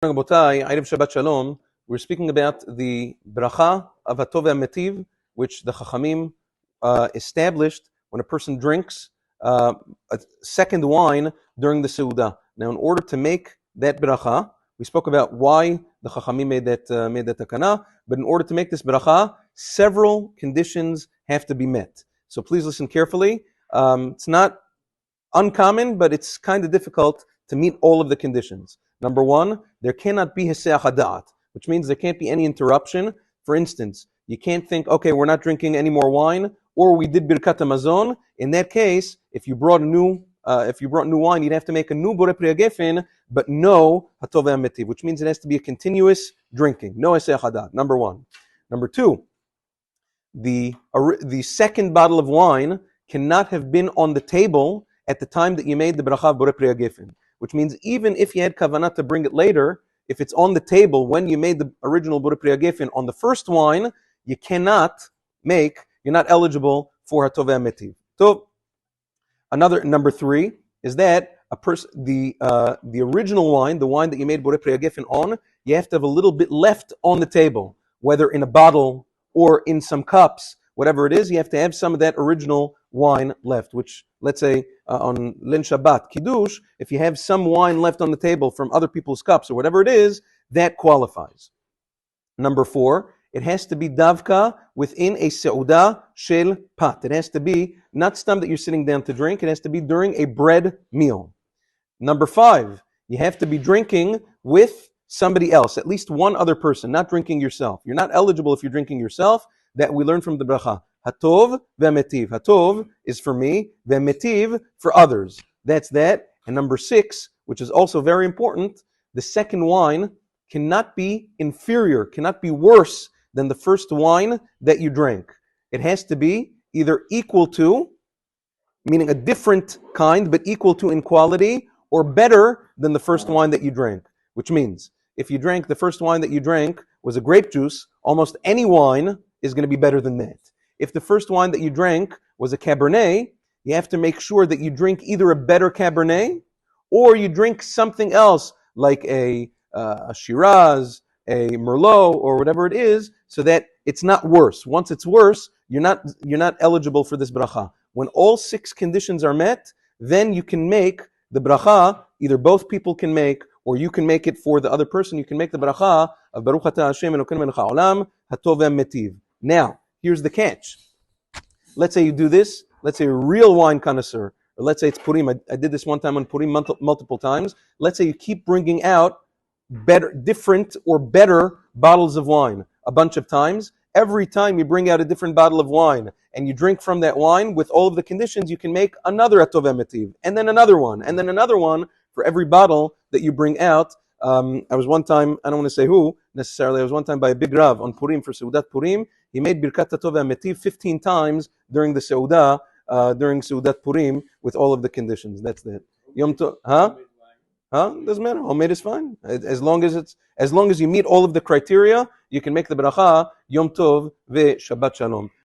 Rabotai, Erev Shabbat Shalom, we're speaking about the bracha of Hatov Vehametiv, which the Chachamim established when a person drinks a second wine during the Seudah. Now, in order to make that bracha, we spoke about why the Chachamim made that takana, but in order to make this bracha, several conditions have to be met. So please listen carefully. It's not uncommon, but it's kind of difficult to meet all of the conditions. Number one, there cannot be hiseach hadat, which means there can't be any interruption. For instance, you can't think, okay, we're not drinking any more wine, or we did birkat hamazon. In that case, if you brought new wine, you'd have to make a new borei pri hagefin, but no hatov vehametiv, which means it has to be a continuous drinking, no hiseach hadat. Number one. Number two, the second bottle of wine cannot have been on the table at the time that you made the bracha of borei pri hagefin. Which means even if you had kavanah to bring it later, if it's on the table when you made the original borei pri hagefin on the first wine, you're not eligible for hatov vehametiv. So, another number three is that the original wine, the wine that you made borei pri hagefin on, you have to have a little bit left on the table, whether in a bottle or in some cups, whatever it is, you have to have some of that original wine left, which, let's say, on Lin Shabbat, Kiddush, if you have some wine left on the table from other people's cups or whatever it is, that qualifies. Number four, it has to be davka within a seudah shel pat. It has to be not stam that you're sitting down to drink, it has to be during a bread meal. Number five, you have to be drinking with somebody else, at least one other person, not drinking yourself. You're not eligible if you're drinking yourself. That we learn from the bracha. Hatov vehametiv. Hatov is for me, vehametiv for others. That's that. And number six, which is also very important, the second wine cannot be inferior, cannot be worse than the first wine that you drank. It has to be either equal to, meaning a different kind, but equal to in quality, or better than the first wine that you drank. Which means, if you drank, the first wine that you drank was a grape juice, almost any wine is going to be better than that. If the first wine that you drank was a Cabernet, you have to make sure that you drink either a better Cabernet or you drink something else like a Shiraz, a Merlot, or whatever it is, so that it's not worse. Once it's worse, you're not eligible for this bracha. When all six conditions are met, then you can make the bracha. Either both people can make, or you can make it for the other person. You can make the bracha of Baruch Atah Hashem Elokeinu melech haolam hatov vehametiv. Now, here's the catch. Let's say you do this. Let's say a real wine connoisseur, or let's say it's Purim. I did this one time on Purim multiple times. Let's say you keep bringing out different or better bottles of wine a bunch of times. Every time you bring out a different bottle of wine and you drink from that wine with all of the conditions, you can make another hatov vehametiv, and then another one, and then another one for every bottle that you bring out. I was one time, I don't want to say who necessarily, I was one time by a big Rav on Purim for Seudat Purim. He made birkat hatov vehametiv 15 times during the Seudah, during Seudat Purim, with all of the conditions. That's that. Yom Tov, Doesn't matter. Homemade is fine. As long as you meet all of the criteria, you can make the bracha Yom Tov ve Shabbat Shalom.